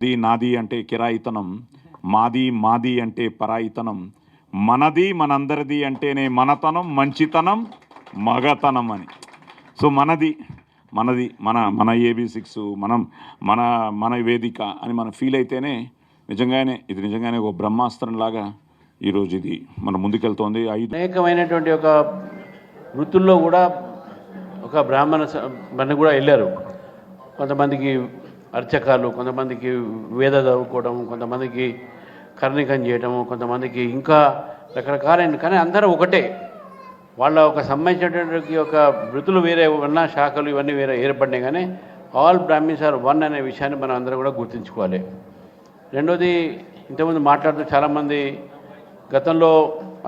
నాది అంటే కిరాయితనం, మాది మాది అంటే పరాయితనం, మనది మనందరిది అంటేనే మనతనం, మంచితనం, మగతనం అని. సో మనది మనది మన మన AB6 మనం మన మన వేదిక అని మనం ఫీల్ అయితేనే నిజంగానే ఒక బ్రహ్మాస్త్రంలాగా ఈరోజు ఇది మన ముందుకెళ్తోంది. అనేకమైనటువంటి ఒక వృత్తుల్లో కూడా ఒక బ్రాహ్మణ మన కూడా వెళ్ళారు. కొంతమందికి అర్చకాలు, కొంతమందికి వేద చదువుకోవడం, కొంతమందికి కర్ణికం చేయటము, కొంతమందికి ఇంకా రకరకాలైన, కానీ అందరూ ఒకటే. వాళ్ళ ఒక సంబంధించినటువంటి ఒక వృత్తులు వేరే ఉన్న శాఖలు ఇవన్నీ వేరే ఏర్పడినాయి, కానీ ఆల్ బ్రాహ్మిన్స్ ఆర్ వన్ అనే విషయాన్ని మనం అందరం కూడా గుర్తుంచుకోవాలి. రెండోది, ఇంతకుముందు మాట్లాడుతూ చాలామంది గతంలో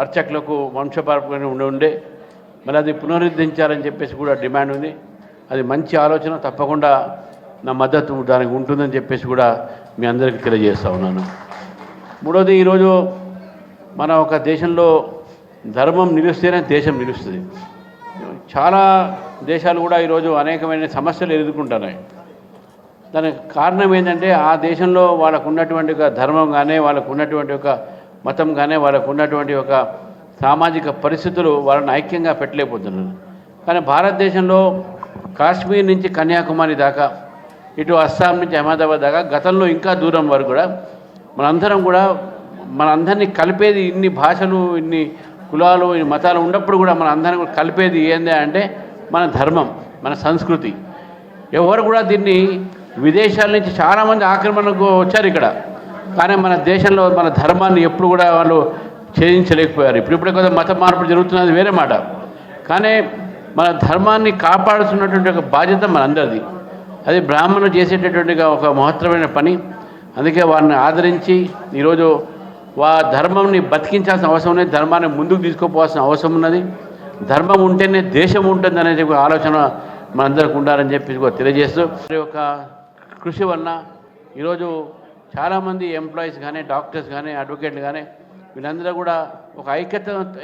అర్చకులకు వంశపారంపర్యంగా ఉండే మళ్ళీ అది పునరుద్ధరించాలని చెప్పేసి కూడా డిమాండ్ ఉంది. అది మంచి ఆలోచన, తప్పకుండా నా మద్దతు దానికి ఉంటుందని చెప్పేసి కూడా మీ అందరికీ తెలియజేస్తూ ఉన్నాను. మూడోది, ఈరోజు మన ఒక దేశంలో ధర్మం నిలుస్తేనే దేశం నిలుస్తుంది. చాలా దేశాలు కూడా ఈరోజు అనేకమైన సమస్యలు ఎదుర్కొంటున్నాయి. దానికి కారణం ఏంటంటే ఆ దేశంలో వాళ్ళకు ఉన్నటువంటి ఒక ధర్మం కానీ, వాళ్ళకు ఉన్నటువంటి ఒక మతం కానీ, వాళ్ళకు ఉన్నటువంటి ఒక సామాజిక పరిస్థితులు వాళ్ళని ఐక్యంగా పెట్టలేకపోతున్నారు. కానీ భారతదేశంలో కాశ్మీర్ నుంచి కన్యాకుమారి దాకా, ఇటు అస్సాం నుంచి అహ్మదాబాద్ దాకా, గతంలో ఇంకా దూరం వరకు కూడా మనందరినీ కలిపేది, ఇన్ని భాషలు, ఇన్ని కులాలు, ఇన్ని మతాలు ఉన్నప్పుడు కూడా మన అందరినీ కలిపేది ఏంది అంటే మన ధర్మం, మన సంస్కృతి. ఎవరు కూడా దీన్ని, విదేశాల నుంచి చాలామంది ఆక్రమణకు వచ్చారు ఇక్కడ, కానీ మన దేశంలో మన ధర్మాన్ని ఎప్పుడు కూడా వాళ్ళు ఛేదించలేకపోయారు. ఇప్పుడిప్పుడే కొంత మత మార్పు జరుగుతున్నది వేరే మాట, కానీ మన ధర్మాన్ని కాపాడుతున్నటువంటి ఒక బాధ్యత మనందరిది. అది బ్రాహ్మణులు చేసేటటువంటి ఒక మహత్తరమైన పని. అందుకే వారిని ఆదరించి ఈరోజు ధర్మంని బతికించాల్సిన అవసరం ఉన్నది, ధర్మాన్ని ముందుకు తీసుకుపోవాల్సిన అవసరం ఉన్నది. ధర్మం ఉంటేనే దేశం ఉంటుంది అనేది ఒక ఆలోచన మనందరికీ ఉండాలని చెప్పి తెలియజేస్తూ, ఒక కృషి వలన ఈరోజు చాలామంది ఎంప్లాయీస్ కానీ, డాక్టర్స్ కానీ, అడ్వకేట్లు కానీ, వీళ్ళందరూ కూడా ఒక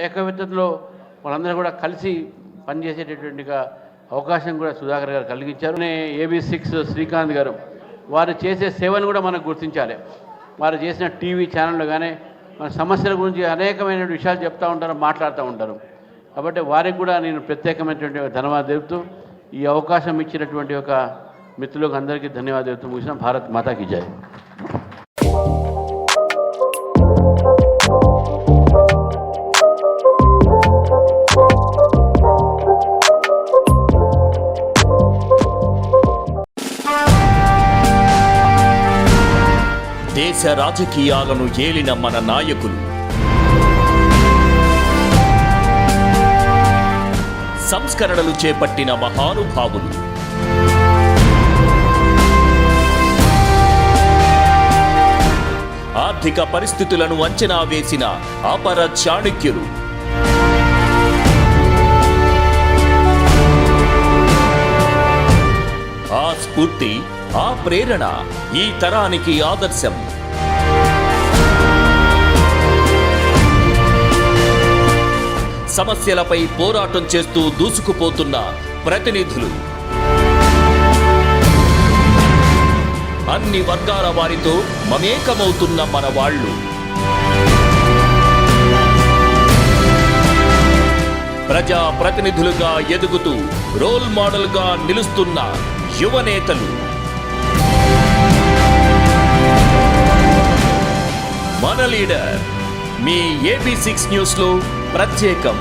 ఏకవేత్తలో వాళ్ళందరూ కూడా కలిసి పనిచేసేటటువంటి అవకాశం కూడా సుధాకర్ గారు కలిగించారు. AB6 శ్రీకాంత్ గారు, వారు చేసే సేవను కూడా మనకు గుర్తించాలి. వారు చేసిన టీవీ ఛానళ్ళు కానీ మన సమస్యల గురించి అనేకమైన విషయాలు చెప్తూ ఉంటారు, మాట్లాడుతూ ఉంటారు. కాబట్టి వారికి కూడా నేను ప్రత్యేకమైనటువంటి ధన్యవాదాలు తెలుపుతూ, ఈ అవకాశం ఇచ్చినటువంటి ఒక మిత్రులకు అందరికీ ధన్యవాదాలు తెలుపుతూ ముగిసిన. భారత్ మాతాకి జై. దేశ రాజకీయాలను ఏలిన మన నాయకులు, సంస్కరణలు చేపట్టిన మహానుభావులు, ఆర్థిక పరిస్థితులను అంచనా వేసిన అపర చాణక్యులు, ఆ స్ఫూర్తి, ఆ ప్రేరణ ఈ తరానికి ఆదర్శం. సమస్యలపై పోరాటం చేస్తూ దూసుకుపోతున్న ప్రతినిధులు, అన్ని వర్గాల వారితో మమేకమవుతున్న మన వాళ్ళు, ప్రజా ప్రతినిధులుగా ఎదుగుతూ రోల్ మోడల్గా నిలుస్తున్న యువనేతలు, మన లీడర్ మీ AB6 న్యూస్లో ప్రత్యేకం.